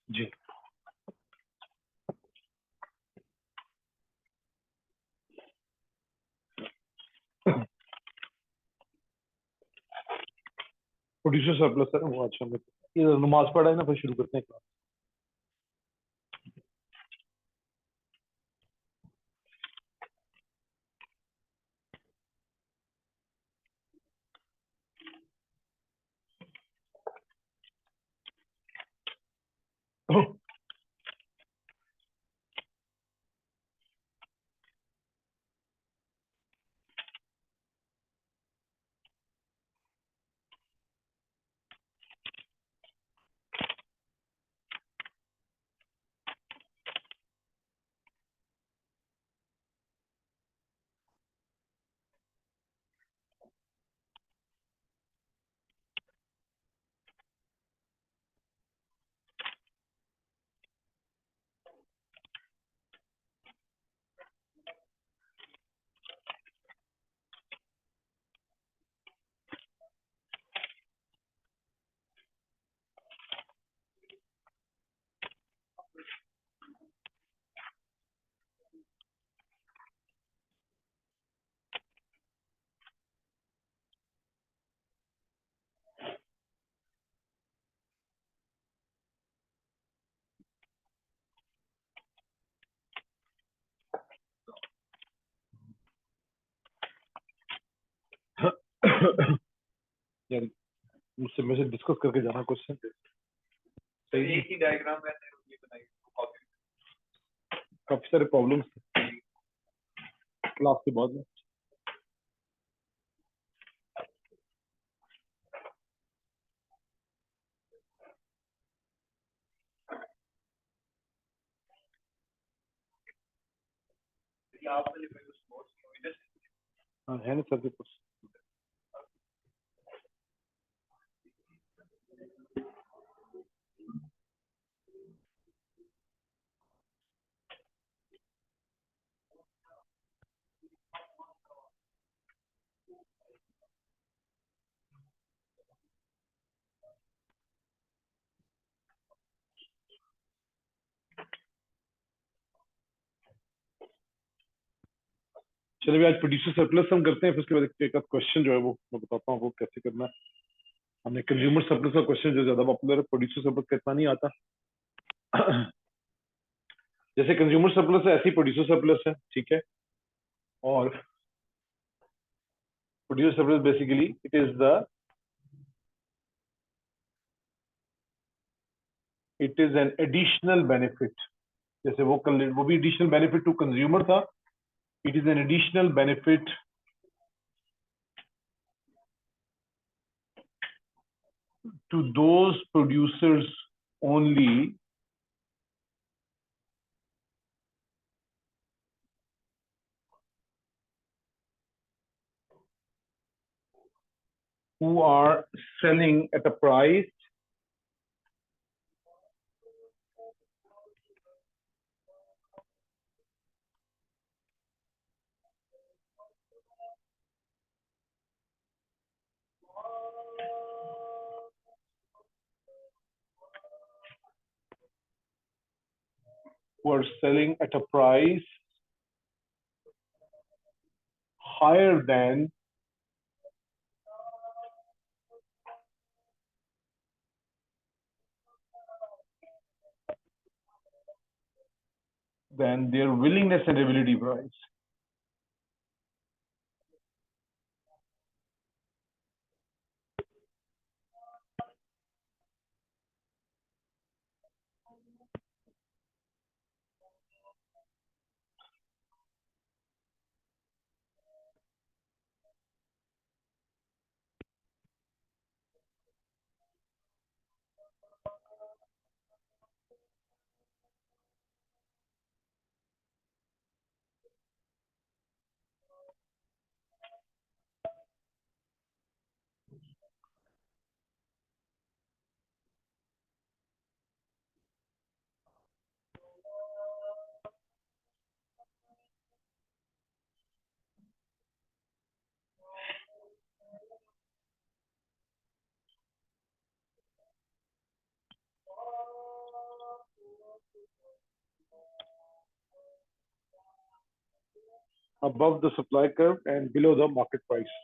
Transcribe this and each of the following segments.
जी producer surplus है वो। अच्छा मैं ये नमाज पढ़ा है ना, फिर शुरू करते हैं क्लास। यार मुझसे मेरे से डिस्कस करके जाना क्वेश्चन। सही एक ही डायग्राम मैंने ये बनाई, काफी सारे प्रॉब्लम्स क्लास के बाद में। हाँ है ना सर के पास। चलिए आज प्रोड्यूसर सरप्लस हम करते हैं, फिर उसके बाद एक क्वेश्चन जो है वो मैं बताता हूँ आपको कैसे करना है। हमने कंज्यूमर सरप्लस का क्वेश्चन जो ज्यादा पॉपुलर है, प्रोड्यूसर सरप्लस का इतना नहीं आता। जैसे कंज्यूमर सरप्लस है ऐसे ही प्रोड्यूसर सरप्लस है, ठीक है। और producer surplus basically it is the it is an additional benefit, जैसे वो भी एडिशनल बेनिफिट टू कंज्यूमर था, it is an additional benefit to those producers only who are selling at a price who are selling at a price higher than their willingness and ability price. Above the supply curve and below the market price.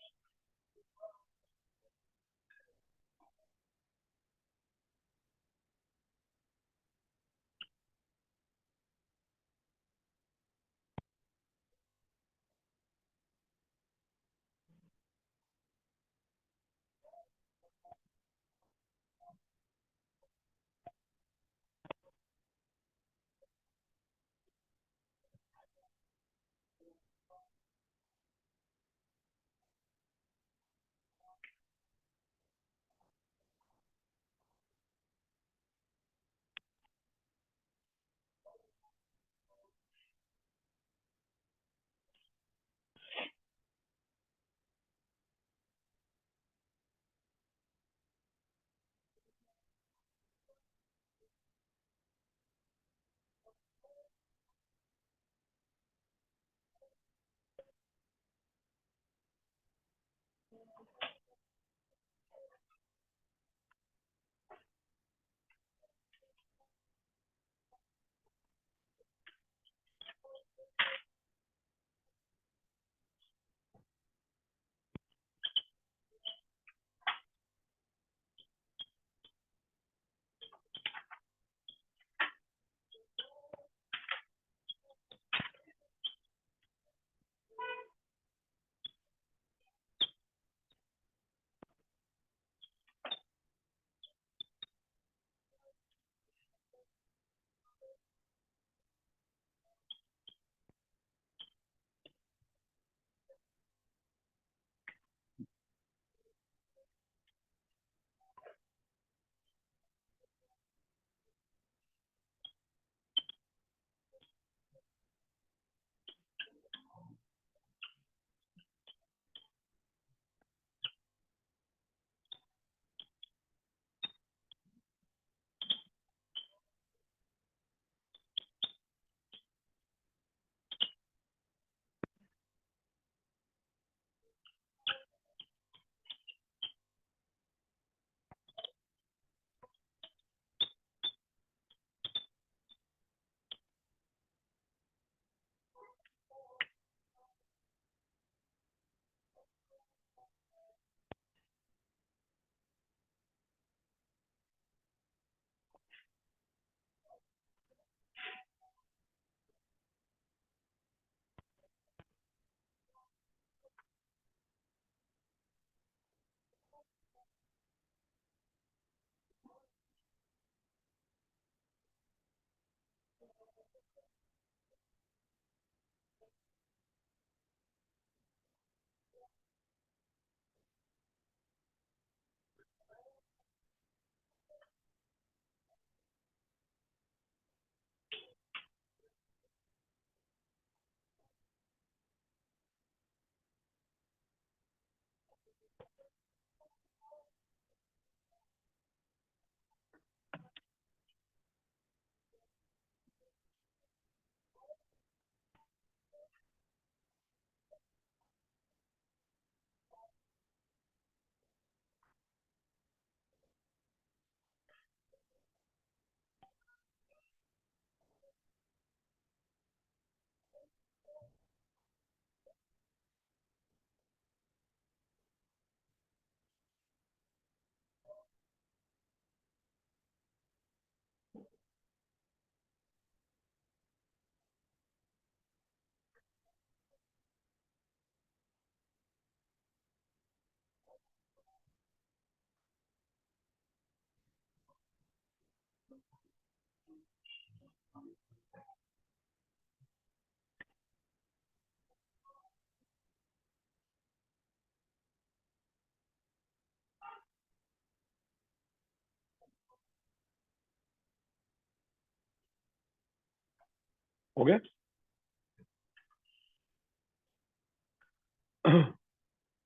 हो गया।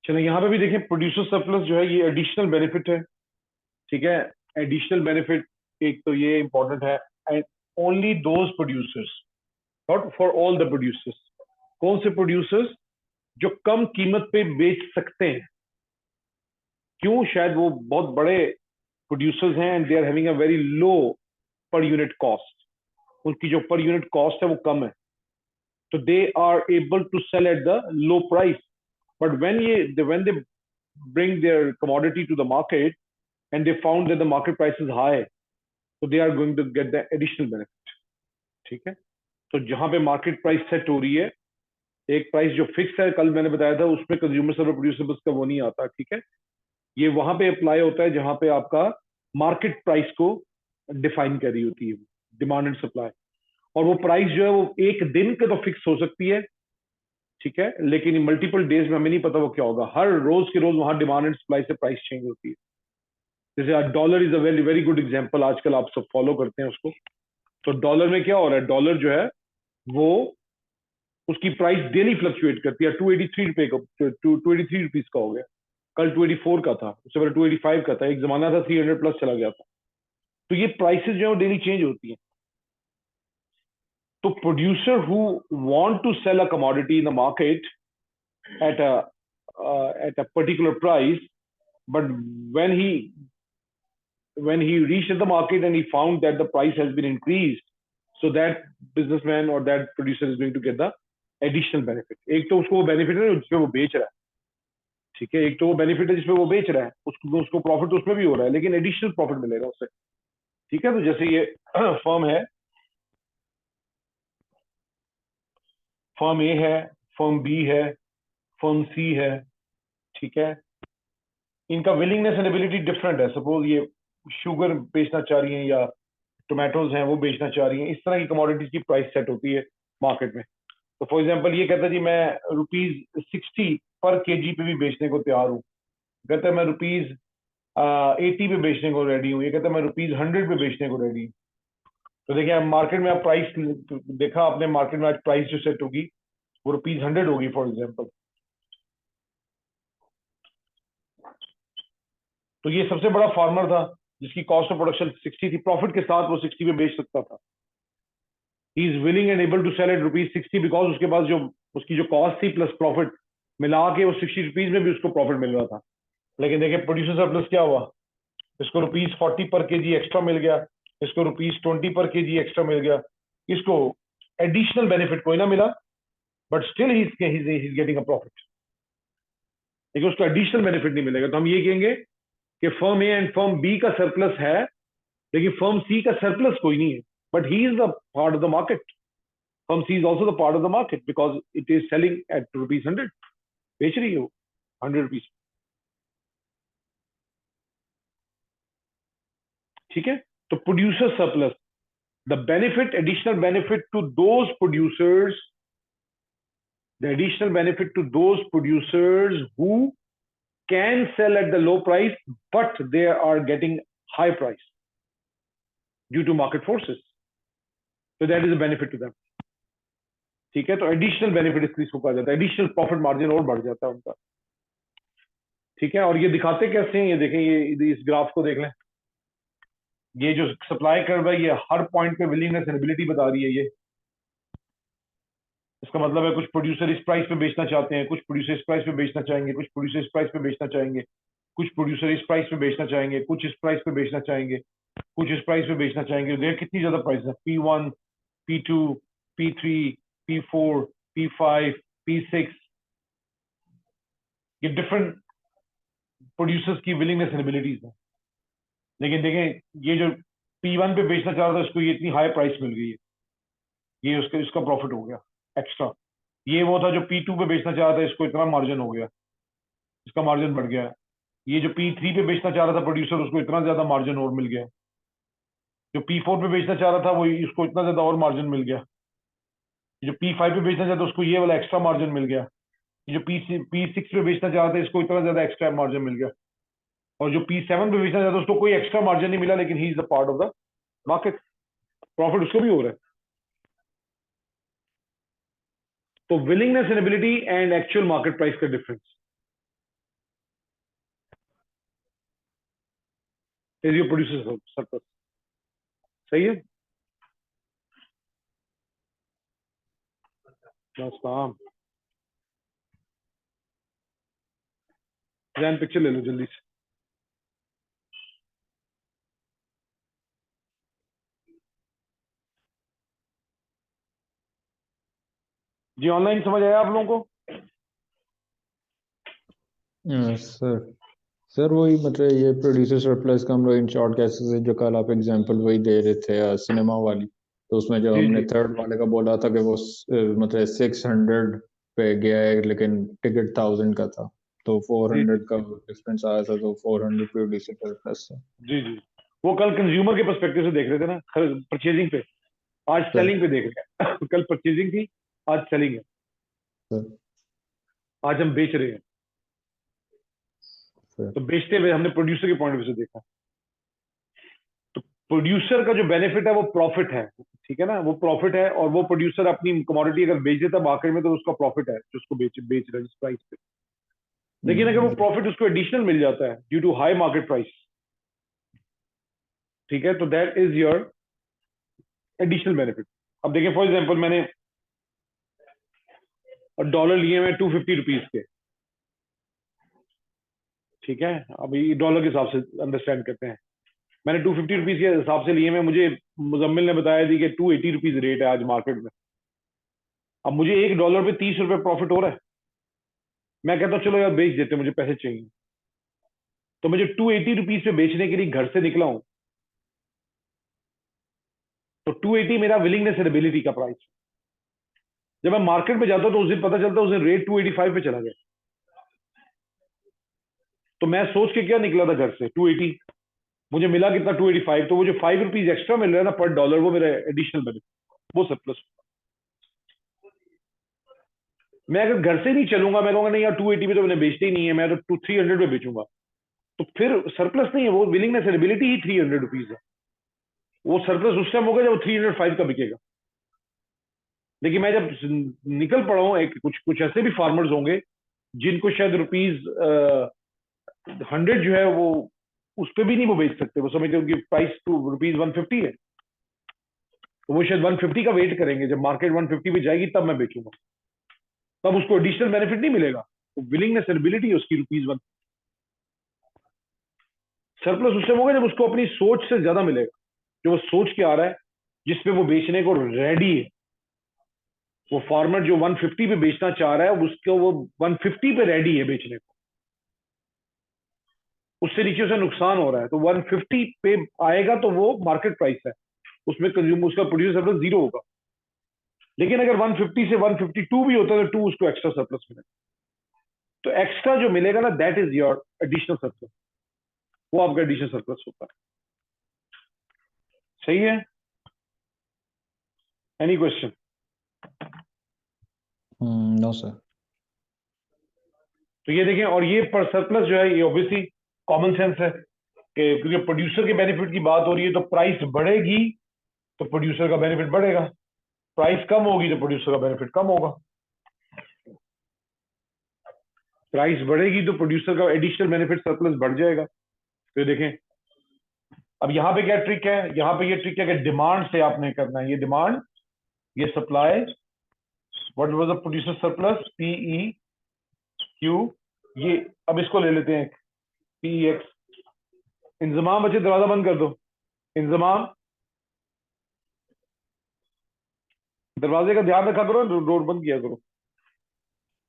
चलिए यहाँ पे भी देखें, producer surplus जो है ये एडिशनल बेनिफिट है। ठीक है, एडिशनल बेनिफिट एक तो ये इंपॉर्टेंट है, and only those producers, not for all the producers. कौन से प्रोड्यूसर्स? जो कम कीमत पे बेच सकते हैं। क्यों? शायद वो बहुत बड़े प्रोड्यूसर्स हैं and they are having a very low per unit cost, उनकी जो पर यूनिट कॉस्ट है वो कम है, तो they are able to sell at the low price. But when they bring their commodity to the market and they found that the market price is high, so they are going to get the additional benefit। ठीक है, तो जहां पे market price set हो रही है, एक price जो फिक्स है, कल मैंने बताया था, उसमें कंज्यूमर सर्वर प्रोड्यूसर का वो नहीं आता। ठीक है, ये वहां पे अप्लाई होता है जहां पे आपका मार्केट प्राइस को डिफाइन कर रही होती है, डिमांड एंड सप्लाई। और वो प्राइस जो है वो एक दिन के तो फिक्स हो सकती है, ठीक है, लेकिन मल्टीपल डेज में हमें नहीं पता वो क्या होगा। हर रोज के रोज वहां डिमांड एंड सप्लाई से प्राइस चेंज होती है। जैसे dollar is a very very good example, आजकल आप सब फॉलो करते हैं उसको। तो डॉलर में क्या हो रहा है? डॉलर जो है वो, उसकी प्राइस डेली फ्लक्चुएट करती है। 283 रुपए का, 283 रुपीज का हो गया, कल 284 का था, उससे पहले 285 का था, एक जमाना था 300 प्लस चला गया था। तो ये प्राइसेस जो है डेली चेंज होती हैं। तो producer who want to sell a commodity in the market at a at a particular price, but when he when he reached the market and he found that the price has been increased, so that businessman or that producer is going to get the additional benefit। एक तो उसको वो benefit है जिसपे वो बेच रहा है, ठीक है, एक तो वो बेनिफिट है जिसपे वो बेच रहा है, उसको उसको प्रॉफिट उसमें भी हो रहा है, लेकिन एडिशनल प्रॉफिट मिलेगा उससे। ठीक है, तो जैसे ये फर्म है, फर्म ए है, फर्म बी है, फर्म सी है, ठीक है, इनका विलिंगनेस एंड एबिलिटी डिफरेंट है। सपोज ये शुगर बेचना चाह रही हैं या टोमेटोज हैं वो बेचना चाह रही हैं, इस तरह की कमोडिटीज की प्राइस सेट होती है मार्केट में। तो फॉर एग्जांपल ये कहता है जी मैं ₹60 पर केजी पे भी बेचने को तैयार हूँ, कहता है मैं ₹80 पे बेचने को रेडी हूँ, ये कहता है मैं ₹100 पे बेचने को रेडी हूँ। तो देखिए आप मार्केट में, आप प्राइस देखा आपने, मार्केट में आज प्राइस जो सेट होगी वो ₹100 होगी फॉर एग्जाम्पल। तो ये सबसे बड़ा फार्मर था जिसकी कॉस्ट ऑफ प्रोडक्शन 60 थी, प्रॉफिट के साथ वो 60 पे बेच सकता था। He is willing and able to sell at ₹60 because उसके पास जो उसकी जो कॉस्ट थी प्लस प्रॉफिट मिला के वो ₹60 में भी उसको प्रॉफिट मिल रहा था। लेकिन देखिए प्रोड्यूसर सरप्लस क्या हुआ, इसको ₹40 पर केजी एक्स्ट्रा मिल गया, इसको ₹20 पर केजी एक्स्ट्रा मिल गया, इसको एडिशनल बेनिफिट कोई ना मिला, but still he is getting a profit, लेकिन उसको एडिशनल बेनिफिट नहीं मिलेगा। तो हम ये कहेंगे कि firm A and firm B का सरप्लस है, लेकिन फर्म सी का सरप्लस कोई नहीं है, but he is the part of the market. Firm C is also the part of the market because it is selling at ₹100, बेच रही है वो ₹100। ठीक है, तो producer surplus, the benefit, additional benefit to those producers, the additional benefit to those producers who can sell at the low price but they are getting high price due to market forces, so that is a benefit to them। ठीक है, तो additional benefit इसको कहा जाता है, additional profit margin और बढ़ जाता है उनका। ठीक है, और ये दिखाते कैसे हैं, ये देखें, ये इस ग्राफ को देख लें, ये जो सप्लाई कर्व है ये हर पॉइंट पे विलिंगनेस एंड एबिलिटी बता रही है। ये इसका मतलब है कुछ प्रोड्यूसर इस प्राइस पे बेचना चाहते हैं, कुछ प्रोड्यूसर इस प्राइस पे बेचना चाहेंगे, कुछ प्रोड्यूसर इस प्राइस पे बेचना चाहेंगे, कुछ प्रोड्यूसर इस प्राइस पे बेचना चाहेंगे, कुछ इस प्राइस पे बेचना चाहेंगे, कुछ इस प्राइस पे बेचना चाहेंगे। देख कितनी ज्यादा प्राइस है, P1, P2, P3, P4, P5, P6, ये डिफरेंट प्रोड्यूसर्स की विलिंगनेस एंड एबिलिटीज है। लेकिन देखें ये जो P1 पे बेचना चाह रहा था इसको ये इतनी हाई प्राइस मिल गई है, ये उसका इसका प्रॉफिट हो गया एक्स्ट्रा। ये वो था जो P2 पे बेचना चाह रहा था, इसको इतना मार्जिन हो गया, इसका मार्जिन बढ़ गया। ये जो P3 पे बेचना चाह रहा था प्रोड्यूसर, उसको इतना ज्यादा मार्जिन और मिल गया। जो P4 पे बेचना चाह रहा था वो इसको इतना ज्यादा और मार्जिन मिल गया। जो P5 पे बेचना चाहता था उसको ये वाला एक्स्ट्रा मार्जिन मिल गया। जो P6 पे बेचना चाहता था इसको इतना ज्यादा एक्स्ट्रा मार्जिन मिल गया। और जो P7 पे बेचना चाहता था उसको कोई एक्स्ट्रा मार्जिन नहीं मिला, लेकिन he is the part of the market, profit उसको भी हो रहा है। तो willingness and ability and actual market price का difference is your producer surplus. सही है। बस काम जैन पिक्चर ले लो जल्दी से। जी ऑनलाइन समझ आया आप लोगों को? सर सर वही मतलब ये प्रोड्यूसर सरप्लस का हम लोग इन शॉर्ट कैसे से जो कल आप एग्जांपल वही दे रहे थे सिनेमा वाली, तो उसमें जो जी हमने जी थर्ड वाले का बोला था कि वो मतलब 600 पे गया है लेकिन टिकट 1000 का था, तो फोर जी हंड्रेड का डिफरेंस आया था, तो 400 प्रोड्यूसर सरप्लस था। जी जी। वो कल कंज्यूमर के पर्सपेक्टिव से देख रहे थे ना, परचेजिंग पे। आज सर सेलिंग पे देख रहे हैं। कल परचेजिंग थी, आज सेलिंग है। सर आज हम बेच रहे हैं। सर तो बेचते हुए हमने प्रोड्यूसर के पॉइंट ऑफ व्यू से देखा। तो प्रोड्यूसर का जो बेनिफिट है वो प्रॉफिट है। ठीक है ना, वो प्रॉफिट है, और वो प्रोड्यूसर अपनी कमोडिटी अगर बेच देता मार्केट में तो उसका प्रॉफिट है जो उसको बेच बेच रहा है जिस प्राइस पे। लेकिन अगर वो हम्म, प्रॉफिट उसको एडिशनल मिल जाता है due to high market price, ठीक है, तो that is your additional benefit. अब देखिए फॉर एग्जाम्पल मैंने डॉलर लिए हुए 250 रुपीज के। ठीक है, अभी डॉलर के हिसाब से अंडरस्टैंड करते हैं। मैंने 250 रुपीज के हिसाब से लिए हुए, मुझे मुजम्मिल ने बताया थी कि 280 रुपीज रेट है आज मार्केट में। अब मुझे $1 पे 30 रुपए प्रॉफिट हो रहा है। मैं कहता हूँ चलो यार बेच देते, मुझे पैसे चाहिए। तो मुझे 280 रुपीज पे बेचने के लिए घर से निकला हूं। तो 280 मेरा विलिंगनेस एंड एबिलिटी का प्राइस। जब मैं मार्केट में जाता हूं तो उस दिन पता चलता है उस दिन रेट 285 पे चला गया। तो मैं सोच के क्या निकला था घर से 280, मुझे मिला कितना 285। तो वो जो 5 रुपीज एक्स्ट्रा मिल रहा है ना पर डॉलर, वो मेरा एडिशनल बेनिफिट, वो सरप्लस। मैं अगर घर से नहीं चलूंगा, मैं कहूंगा नहीं यार 280 पे तो मैंने बेचते ही नहीं है, मैं तो 300 पे बेचूंगा, तो फिर सरप्लस नहीं है, वो willingness and ability he 300 rupees है। वो सरप्लस उस टाइम होगा जब 305 का बिकेगा। लेकिन मैं जब निकल पड़ा हूँ, एक कुछ कुछ ऐसे भी फार्मर्स होंगे जिनको शायद ₹100 जो है वो उस पर भी नहीं वो बेच सकते। वो समझते हैं उनकी प्राइस ₹150 है, तो वो शायद 150 का वेट करेंगे, जब मार्केट 150 पे जाएगी तब मैं बेचूंगा। तब उसको एडिशनल बेनिफिट नहीं मिलेगा, तो विलिंगनेस एबिलिटी है उसकी ₹1। सरप्लस उस टाइम होगा जब उसको अपनी सोच से ज्यादा मिलेगा, जो वो सोच के आ रहा है, जिसपे वो बेचने को रेडी है। वो फार्मर जो 150 पे बेचना चाह रहा है उसको वो 150 पे रेडी है बेचने को। उससे नीचे उसे नुकसान हो रहा है तो 150 पे आएगा तो वो मार्केट प्राइस है, उसमें कंज्यूमर उसका प्रोड्यूसर सरप्लस जीरो होगा। लेकिन अगर 150 से 152 भी होता है तो 2 उसको एक्स्ट्रा सरप्लस मिलेगा। तो एक्स्ट्रा जो मिलेगा ना that is your additional surplus, वो आपका एडिशनल सरप्लस होता है। सही है? Any question? No sir. तो ये देखें, और ये पर सरप्लस जो है ये ऑब्वियसली कॉमन सेंस है कि क्योंकि प्रोड्यूसर के बेनिफिट की बात हो रही है तो प्राइस बढ़ेगी तो प्रोड्यूसर का बेनिफिट बढ़ेगा, प्राइस कम होगी तो प्रोड्यूसर का बेनिफिट कम होगा। प्राइस बढ़ेगी तो प्रोड्यूसर का एडिशनल बेनिफिट सरप्लस बढ़ जाएगा। तो ये देखें, अब यहाँ पे क्या ट्रिक है, यहाँ पे ये ट्रिक है कि डिमांड से आपने करना है, ये डिमांड, ये supply, what was the producer surplus PE Q, ये अब इसको ले लेते हैं पी एक्स। इंजमाम बच्चे दरवाजा बंद कर दो, इंजमाम दरवाजे का ध्यान रखा करो, डोर बंद किया करो।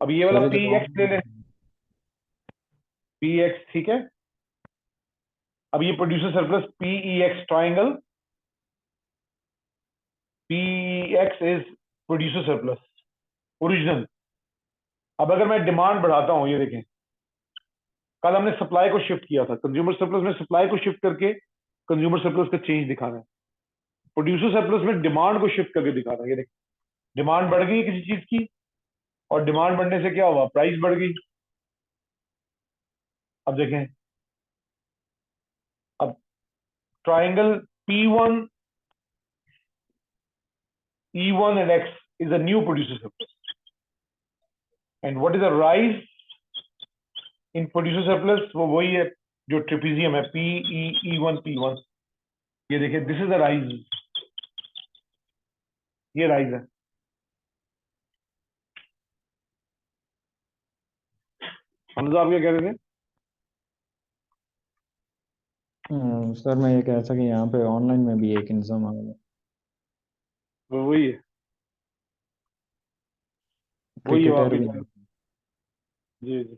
अब ये वाला सर पी इधर एक्स ले ले, पी एक्स, ठीक है। अब ये producer surplus PE X triangle, P X is producer surplus original. अब अगर मैं डिमांड बढ़ाता हूं, ये देखें, कल हमने सप्लाई को शिफ्ट किया था, कंज्यूमर सरप्लस में सप्लाई को शिफ्ट करके कंज्यूमर सरप्लस का चेंज दिखाना है। प्रोड्यूसर सरप्लस में डिमांड को शिफ्ट करके दिखाना है। ये देखें, डिमांड बढ़ गई किसी चीज की, और डिमांड बढ़ने से क्या हुआ, प्राइस बढ़ गई। अब देखें, अब triangle P1 E1 and X is a new producer surplus। And what is the rise in producer surplus? वो वही है जो ट्रिपीजियम है, PEE1P1। ये देखिए, दिस इज द राइज, ये राइज है। हमजा, आप क्या कह रहे थे? सर मैं ये कह रहा था कि यहाँ पे ऑनलाइन में भी एक इंतजाम आ गया, वो वही है, वही है क्रिकेटर आपकी भी बात। जी जी।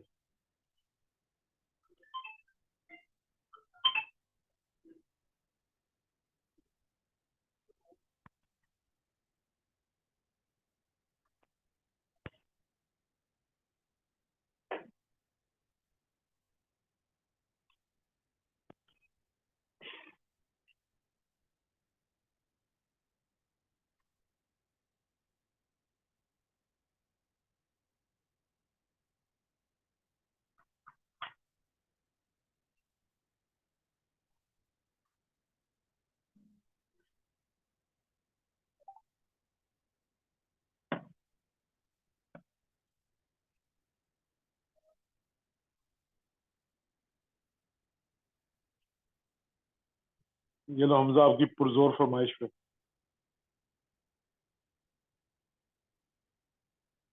ये लो हमजा, आपकी पुरजोर फरमाइश पे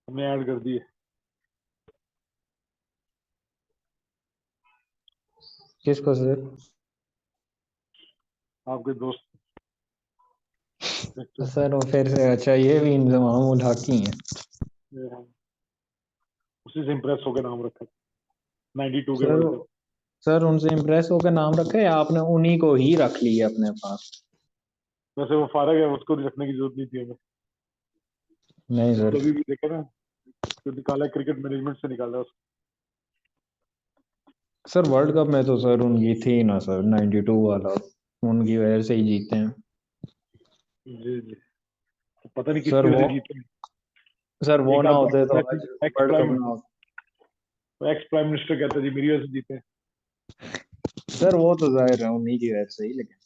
हमने ऐड कर दी है। किसको सर? आपके दोस्त तो एक्टर। सर वो फिर से अच्छा, ये भी इंतजाम उल हक ही है। ये हम उसी से इम्प्रेस होकर नाम रखा, 92 के सर वर्ल्ड कप। सर उनसे इम्प्रेस होकर नाम रखा है, आपने उन्हीं को ही रख लिया अपने पास? वैसे वो फारग है, उसको रखने की जरूरत नहीं थी हमें। नहीं वो सर। तो अभी भी देखा ना, जो निकाला है क्रिकेट मैनेजमेंट से निकाला है उसको। सर वर्ल्ड कप में तो सर उनकी थी ना सर, 92 वाला, उनकी वजह से ही जीते हैं। जी जी। तो पता नहीं सर किसकी वजह वो से जीते हैं। सर वो एक ना आध होते तो एक्स आज एक्स वर्ल्ड कप प्राइम ना होता। एक्स प्राइम मिनिस्टर कहता है जी मेरी वजह से जीते हैं। सर वो तो जाहिर है उन्हीं की वजह से ही, लेकिन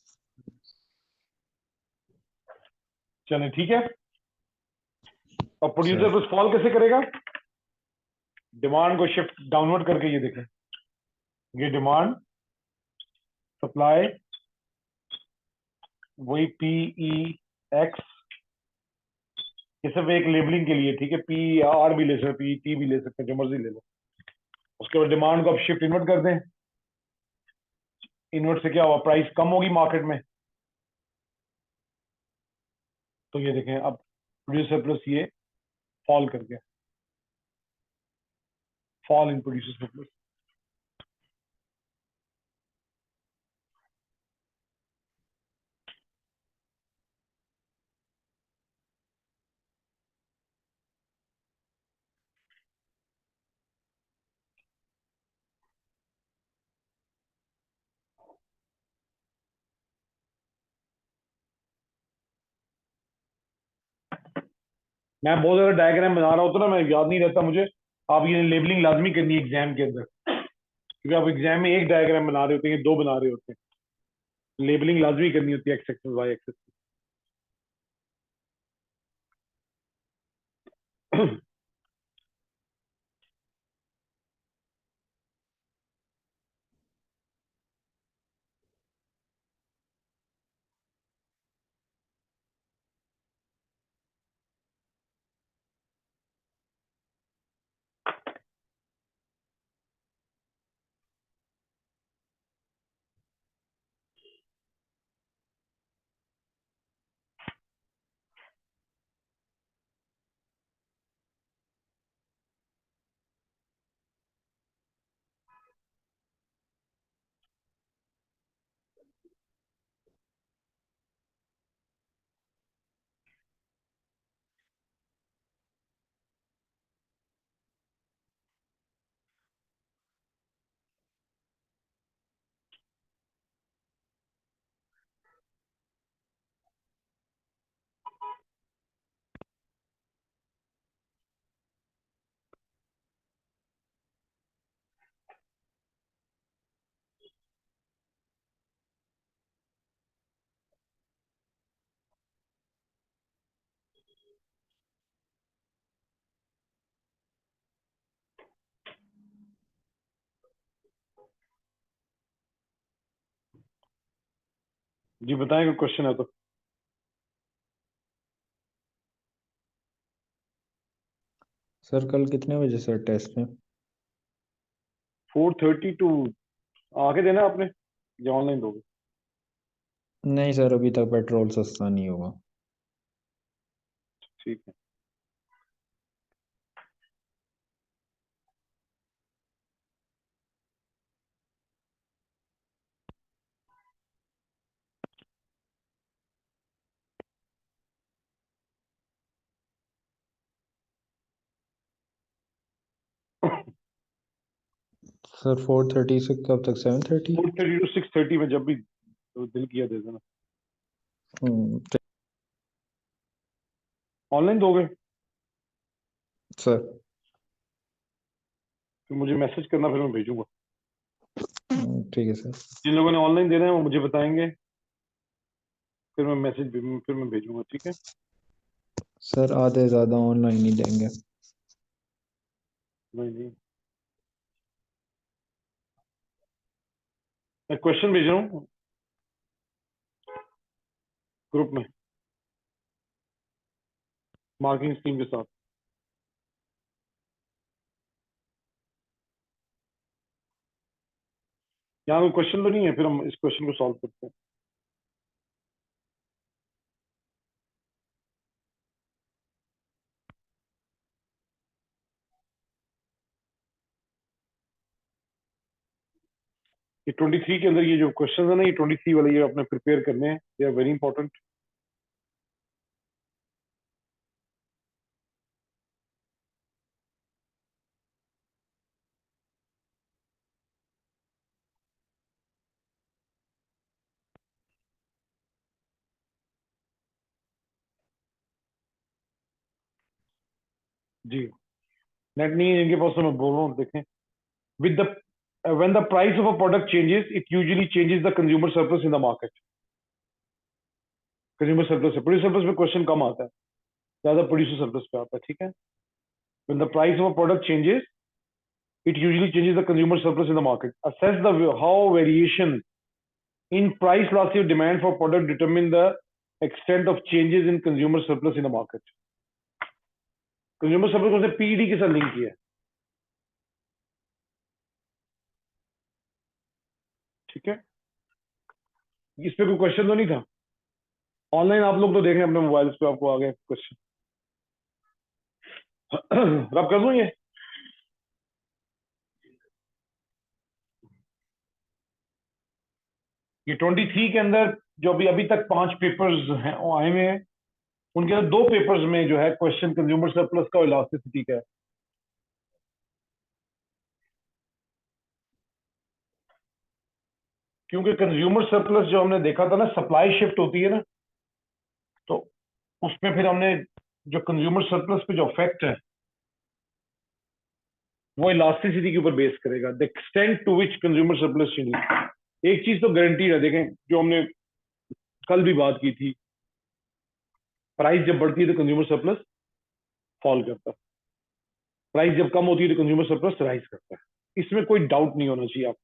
चलें ठीक है। और प्रोड्यूसर सर कुछ फॉल कैसे करेगा? डिमांड को शिफ्ट डाउनवर्ड करके, ये देखें, ये डिमांड, सप्लाई, वही PE(X), ये सब एक लेबलिंग के लिए, ठीक है। PER भी ले सकते, PET भी ले सकते हैं, जो मर्जी ले लो। उसके बाद डिमांड को आप शिफ्ट इन्वर्ट कर दें। इन्वर्ट से क्या हुआ, प्राइस कम होगी मार्केट में। तो ये देखें, अब प्रोड्यूसर प्लस ये फॉल कर गया, फॉल इन प्रोड्यूसर प्लस। मैं बहुत ज्यादा डायग्राम बना रहा होता ना, मैं याद नहीं रहता मुझे। आप ये लेबलिंग लाजमी करनी है एग्जाम के अंदर, क्योंकि आप एग्जाम में एक डायग्राम बना रहे होते हैं, दो बना रहे होते हैं। लेबलिंग लाजमी करनी होती है, एक्स एक्सिस वाई एक्सिस। जी बताएं, कोई क्वेश्चन है तो। सर कल कितने बजे सर टेस्ट है? 4:30 टू, आके देना आपने या ऑनलाइन दोगे? नहीं सर, अभी तक पेट्रोल सस्ता नहीं हुआ। ठीक है। सर 4:30 से कब तक? 7:30? 4:30 टू 6:30 में, जब भी दिल किया दे देना। ऑनलाइन दोगे? सर फिर मुझे मैसेज करना, फिर मैं भेजूंगा। ठीक है सर। जिन लोगों ने ऑनलाइन देना है वो मुझे बताएंगे, फिर मैं मैसेज, फिर मैं भेजूंगा, ठीक है। सर आधे ज़्यादा ऑनलाइन ही देंगे। नहीं नहीं, मैं क्वेश्चन भेज रहा हूँ ग्रुप में, मार्किंग स्कीम के साथ। यहाँ कोई क्वेश्चन तो नहीं है, फिर हम इस क्वेश्चन को सॉल्व करते हैं। ये 23 के अंदर ये जो क्वेश्चन है ना, ये 23 वाले ये अपने प्रिपेयर करने हैं, दे आर वेरी इंपॉर्टेंट। जी, नेट नहीं है इनके पास तो मैं बोल रहा हूँ, देखें। With the when the price of a product changes, it usually changes the consumer surplus in the market. Consumer surplus है, प्रोड्यूसर सरप्लस में क्वेश्चन कम आता है, ज्यादा प्रोड्यूसर सरप्लस पे आता है, ठीक है। when the price of a product changes, it usually changes the consumer surplus in the market. Assess the how variation in price elasticity of demand for product determine the extent of changes in consumer surplus in the market. Consumer surplus को उसने PD के साथ link किया है, ठीक है। इस पे कोई क्वेश्चन तो नहीं था? ऑनलाइन आप लोग तो देखें अपने मोबाइल पे, आपको आ गया क्वेश्चन। रब कर दूं ये 23 के अंदर जो अभी अभी तक 5 पेपर्स हैं वो आए हुए हैं, उनके अंदर 2 पेपर्स में जो है क्वेश्चन कंज्यूमर सरप्लस का और इलास्टिसिटी का है। क्योंकि कंज्यूमर सरप्लस जो हमने देखा था ना, सप्लाई शिफ्ट होती है ना, तो उसमें फिर हमने जो कंज्यूमर सरप्लस पे जो इफेक्ट है वो इलास्टिसिटी के ऊपर बेस करेगा, the extent to which consumer surplus changes. एक चीज तो गारंटीड है, देखें जो हमने कल भी बात की थी, प्राइस जब बढ़ती है तो कंज्यूमर सरप्लस फॉल करता है, प्राइस जब कम होती है तो कंज्यूमर सरप्लस राइज करता है। इसमें कोई डाउट नहीं होना चाहिए आप,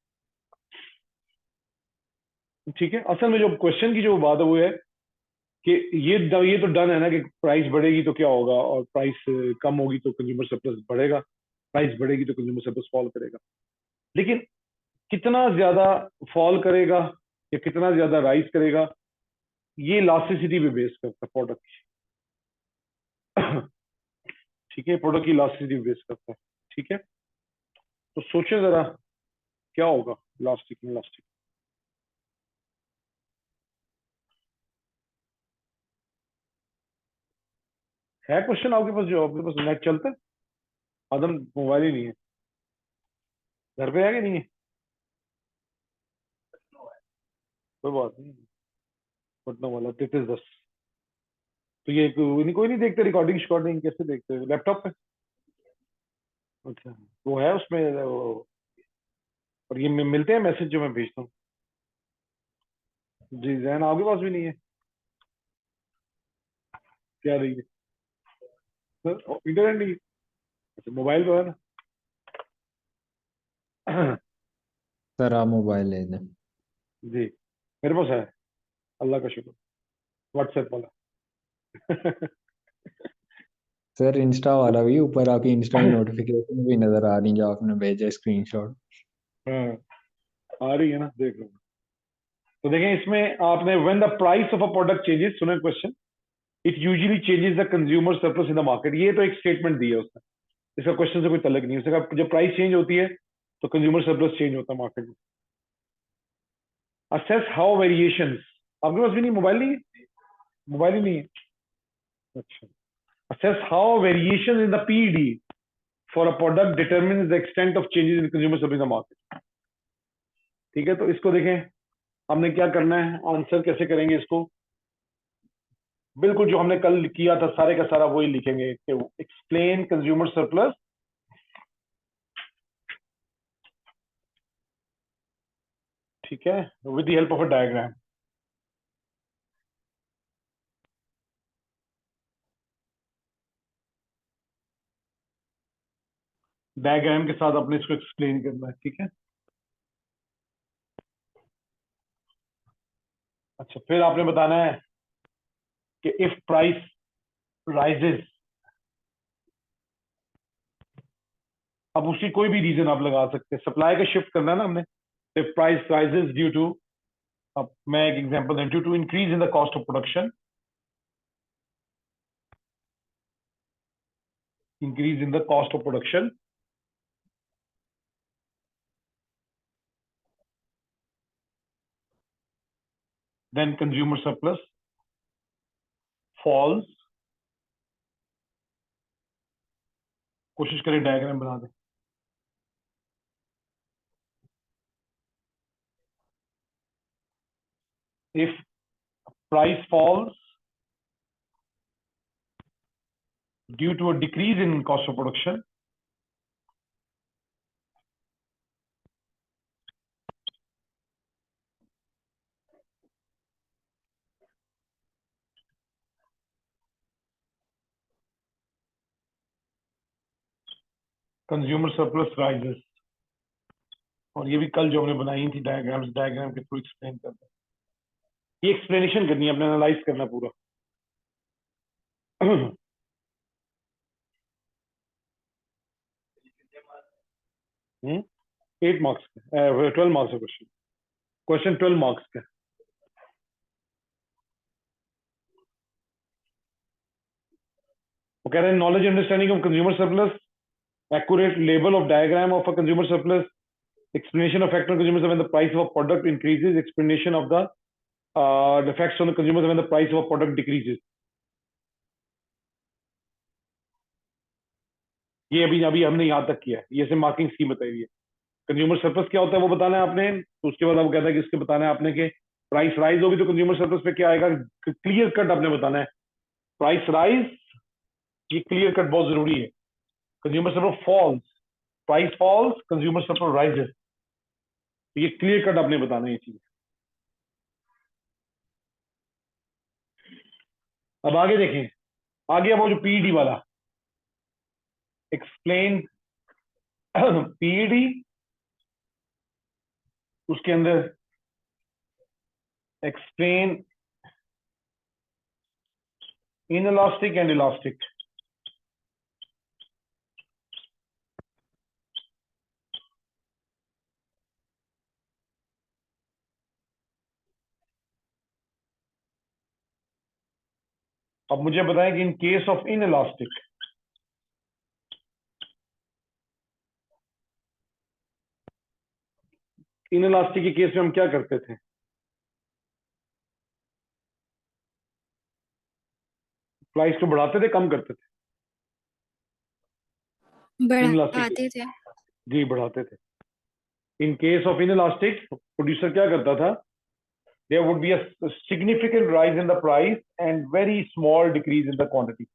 ठीक है। असल में जो क्वेश्चन की जो बात है वो है कि ये तो डन है ना कि प्राइस बढ़ेगी तो क्या होगा, और प्राइस कम होगी तो कंज्यूमर सरप्लस बढ़ेगा, प्राइस बढ़ेगी तो कंज्यूमर सरप्लस फॉल करेगा। लेकिन कितना ज्यादा फॉल करेगा या कितना ज्यादा राइज करेगा, ये इलास्टिसिटी पे बेस करता है प्रोडक्ट की। ठीक है, प्रोडक्ट की इलास्टिसिटी पे बेस करता है, ठीक है। तो सोचे जरा क्या होगा इलास्टिक इलास्टिक। है क्वेश्चन आपके पास, जो आपके पास नेट चलता है? आदम मोबाइल ही नहीं है, घर पे है कि नहीं है? कोई बात नहीं, पटना वाला 3310। तो ये कोई नहीं देखते रिकॉर्डिंग शिकॉर्डिंग, कैसे देखते हैं लैपटॉप पे? अच्छा, वो है उसमें और ये मिलते हैं मैसेज जो मैं भेजता हूँ। जी, जैन आपके पास भी नहीं है? क्या रही है सर, इंटरनेट नहीं है? अच्छा, मोबाइल तो है ना? सर आप मोबाइल ले लें। जी, मेरे पास है, अल्लाह का शुक्र, व्हाट्सएप वाला। सर इंस्टा वाला भी, ऊपर आपकी इंस्टा की नोटिफिकेशन भी नजर आ रही जो आपने भेजा स्क्रीनशॉट। हाँ, आ रही है ना, देख लो। तो देखें इसमें आपने when the price of a product changes, सुने question, it usually changes the consumer surplus in the market. ये तो एक स्टेटमेंट दी है उसने, इसका क्वेश्चन से कोई तल्लुक नहीं है। उसने कहा जब प्राइस चेंज होती है तो कंज्यूमर सरप्लस चेंज होता है मार्केट में। असेस हाउ वेरिएशंस, आपके पास भी नहीं, मोबाइल नहीं है, मोबाइल ही नहीं है, अच्छा। Assess how variation in the PD for a product determines the extent of changes in consumer service in the market. ठीक है, तो इसको देखें, हमने क्या करना है, आंसर कैसे करेंगे इसको। बिल्कुल जो हमने कल किया था सारे का सारा वही लिखेंगे कि एक्सप्लेन कंज्यूमर सरप्लस, ठीक है, with the help of a diagram. Diagram के साथ अपने इसको एक्सप्लेन करना है, ठीक है। अच्छा, फिर आपने बताना है कि इफ प्राइस राइजेस, अब उसकी कोई भी रीजन आप लगा सकते हैं, सप्लाई का शिफ्ट करना है ना हमने। If price rises due to, अब मैं एक एग्जांपल दूं, due to increase in the cost of production, increase in the cost of production, then consumer surplus falls. कोशिश करें डायग्राम बना दें। If price falls due to a decrease in cost of production, consumer surplus rises। और ये भी कल जो हमने बनाई थी डायग्राम्स, डायग्राम के थ्रू एक्सप्लेन करते हैं। ये एक्सप्लेनेशन करनी है, अपने एनालाइज करना पूरा। 8 मार्क्स का, 12 मार्क्स का क्वेश्चन, क्वेश्चन 12 मार्क्स का। वो कह रहे हैं knowledge understanding of consumer surplus, accurate label of diagram of a consumer surplus, explanation of factor on consumers when the price of a product increases, explanation of the effects on the consumers when the price of a product decreases। ये अभी अभी हमने यहाँ तक किया है, ये से मार्किंग स्कीम बताई हुई है। कंज्यूमर सरप्लस क्या होता है वो बताना है आपने, तो उसके बाद वो कहता है कि इसके बताना है आपने कि प्राइस राइज होगी तो कंज्यूमर सरप्लस पे क्या आएगा, क्लियर कट आपने बताना है। प्राइस राइज, ये क्लियर कट बहुत जरूरी है। Consumer surplus falls, price falls, consumer surplus rises, तो ये क्लियर कट आपने बताना है ये चीज। अब आगे देखें, आगे अब वो जो पीईडी वाला, एक्सप्लेन पीईडी, उसके अंदर एक्सप्लेन इनइलास्टिक एंड इलास्टिक। अब मुझे बताएं कि इन केस ऑफ इनइलास्टिक, इनइलास्टिक के केस में हम क्या करते थे, प्राइस को बढ़ाते थे कम करते थे, इनइलास्टिक बढ़ाते थे। जी बढ़ाते थे। इन केस ऑफ इनइलास्टिक प्रोड्यूसर क्या करता था, there would be a significant rise in the price and very small decrease in the quantity।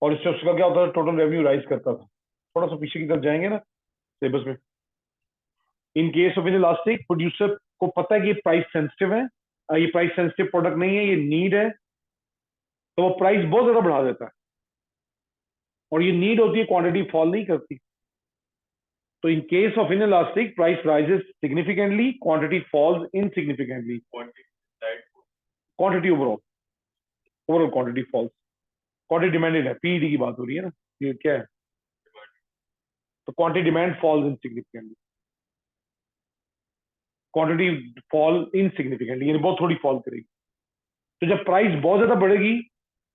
और इससे उसका क्या होता था, टोटल रेवेन्यू राइज करता था। थोड़ा सा पीछे की तरफ जाएंगे ना सिलेबस में। इन केस ऑफ इनइलास्टिक प्रोड्यूसर को पता है कि ये प्राइस सेंसिटिव है, ये प्राइस सेंसिटिव प्रोडक्ट नहीं है, ये नीड है, तो वो प्राइस बहुत ज्यादा बढ़ा देता है। और ये नीड होती है, क्वांटिटी फॉल नहीं करती। तो in case of inelastic price rises significantly, quantity falls insignificantly. Quantity overall quantity falls, quantity demanded है, पीईडी की बात हो रही है ना, ये क्या है, तो quantity demand falls insignificantly, quantity fall insignificantly, यानी बहुत थोड़ी फॉल करेगी। तो जब प्राइस बहुत ज्यादा बढ़ेगी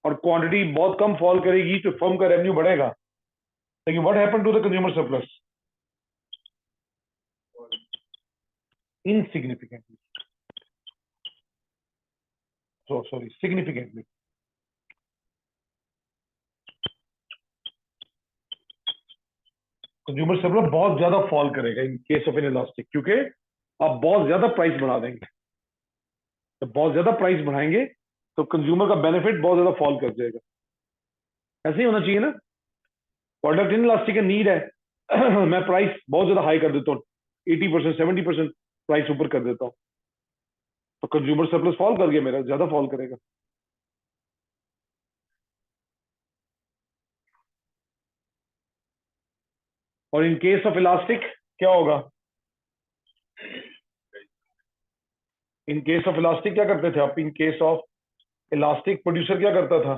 और क्वांटिटी बहुत कम फॉल करेगी तो फर्म का रेवेन्यू बढ़ेगा, लेकिन what happened to the consumer surplus, insignificantly, sorry significantly. Consumer surplus बहुत ज्यादा फॉल करेगा in case of inelastic, क्योंकि आप बहुत ज्यादा प्राइस बढ़ा देंगे, तो बहुत ज्यादा प्राइस बढ़ाएंगे तो कंज्यूमर का बेनिफिट बहुत ज्यादा फॉल कर जाएगा। ऐसे ही होना चाहिए ना, प्रोडक्ट इन इलास्टिक नीड है मैं प्राइस बहुत ज्यादा हाई कर देता हूँ, 80% 70% प्राइस ऊपर कर देता हूँ, तो कंज्यूमर सरप्लस फॉल कर गया, मेरा ज्यादा फॉल करेगा। और इन केस ऑफ इलास्टिक क्या होगा, इन केस ऑफ इलास्टिक क्या करते थे आप, इन केस ऑफ इलास्टिक प्रोड्यूसर क्या करता था,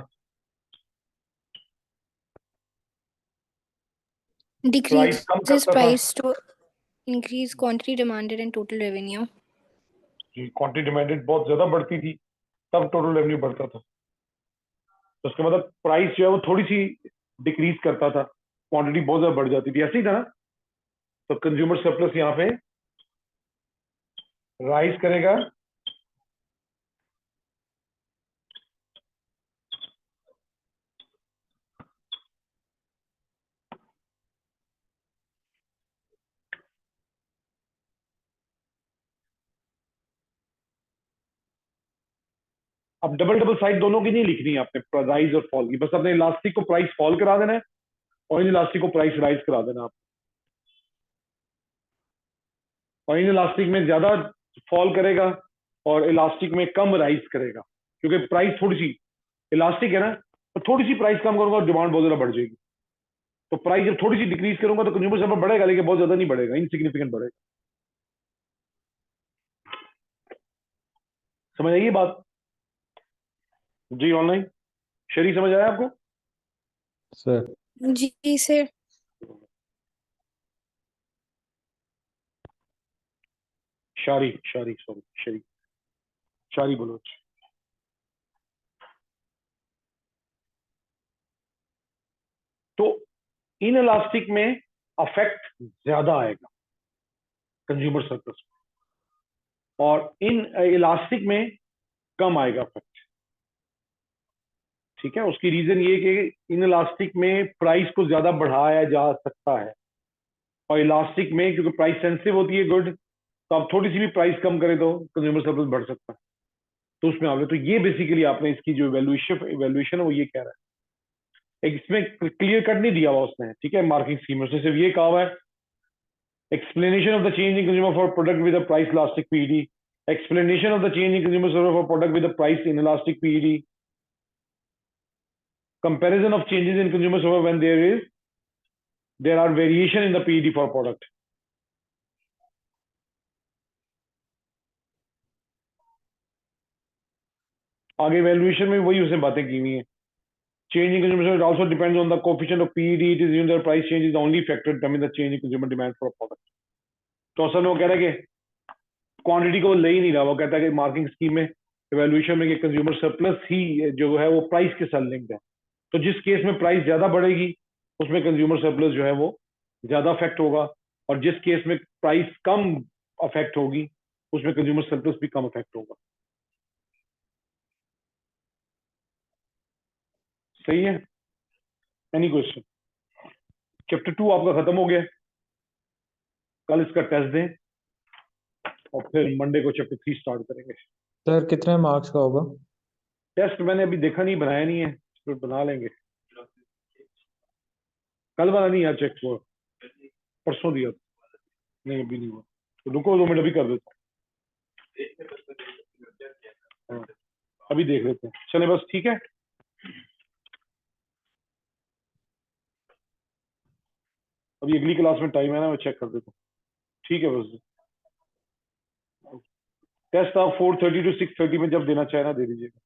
प्राइस कम decreases करता था, price to increase quantity demanded and total revenue. Quantity demanded बहुत ज्यादा बढ़ती थी तब टोटल रेवेन्यू बढ़ता था, तो उसका मतलब प्राइस जो है वो थोड़ी सी डिक्रीज करता था, क्वांटिटी बहुत ज्यादा बढ़ जाती थी, ऐसे ही था ना। तो कंज्यूमर सरप्लस यहाँ पे राइज करेगा, अब डबल डबल साइड दोनों की नहीं लिखनी है आपने, राइज और फॉल की, बस अपने इलास्टिक को प्राइस फॉल करा देना है और इन इलास्टिक को प्राइस राइज करा देना आप, और इन इलास्टिक में ज्यादा फॉल करेगा और इलास्टिक में कम राइज करेगा, क्योंकि प्राइस थोड़ी सी इलास्टिक है ना, तो थोड़ी सी प्राइस कम करूंगा और डिमांड बहुत ज्यादा बढ़ जाएगी, तो प्राइस जब थोड़ी सी डिक्रीज करूंगा तो कंज्यूमर सप्लाई बढ़ेगा, लेकिन बहुत ज्यादा नहीं बढ़ेगा, इनसिग्निफिकेंट बढ़ेगा। समझ आइए बात जी, ऑनलाइन शरी समझ आया आपको? सर जी सर। शारी शारी सॉरी शरी, शारी बोलो। तो इन इलास्टिक में अफेक्ट ज्यादा आएगा कंज्यूमर सरप्लस, और इन इलास्टिक में कम आएगा अफेक्ट। ठीक है, उसकी रीजन ये कि इन इलास्टिक में प्राइस को ज्यादा बढ़ाया जा सकता है, और इलास्टिक में क्योंकि प्राइस सेंसिटिव होती है गुड, तो आप थोड़ी सी भी प्राइस कम करें तो कंज्यूमर सरप्लस बढ़ सकता है, तो उसमें आप, तो ये बेसिकली आपने इसकी जो वैल्यूएशन है वो ये कह रहा है, एक इसमें क्लियर कट नहीं दिया हुआ उसने, ठीक है, मार्किंग स्कीम में उसने सिर्फ ये कहा हुआ है, explanation of the change in consumer for product with a price elastic PED, explanation of the change in consumer server for product with a price inelastic PED, comparison of changes in consumer server when there are variation in the PED for product. आगे valuation में वही उसने बातें की हुई हैं, change in consumer server also depends on the coefficient of PED, it is even the price change is the only factor determining the change in consumer demand for a product. तो असल में वो कह रहा है कि क्वांटिटी को ले ही नहीं रहा, वो कहता है कि मार्किंग स्कीम में वैल्यूएशन में कि कंज्यूमर सरप्लस ही जो है वो प्राइस के साथ लिंक्ड है, तो जिस केस में प्राइस ज्यादा बढ़ेगी उसमें कंज्यूमर सरप्लस जो है वो ज्यादा अफेक्ट होगा, और जिस केस में प्राइस कम अफेक्ट होगी उसमें कंज्यूमर सरप्लस भी कम अफेक्ट होगा। सही है? Any question? चैप्टर 2 आपका खत्म हो गया, कल इसका टेस्ट दें और फिर मंडे को चैप्टर 3 स्टार्ट करेंगे। सर कितने मार्क्स का होगा? टेस्ट मैंने अभी देखा नहीं, बनाया नहीं है, फिर बना लेंगे, कल वाला नहीं यार, चेक हुआ परसों दिया था। नहीं अभी नहीं हुआ, तो रुको 2 मिनट अभी कर देता हूँ, हाँ, अभी देख लेते हैं, चले बस, ठीक है, अभी अगली क्लास में टाइम है ना, मैं चेक कर देता हूँ, ठीक है बस। टेस्ट आप 4:30 to 6:30 में जब देना चाहे ना दे दीजिएगा।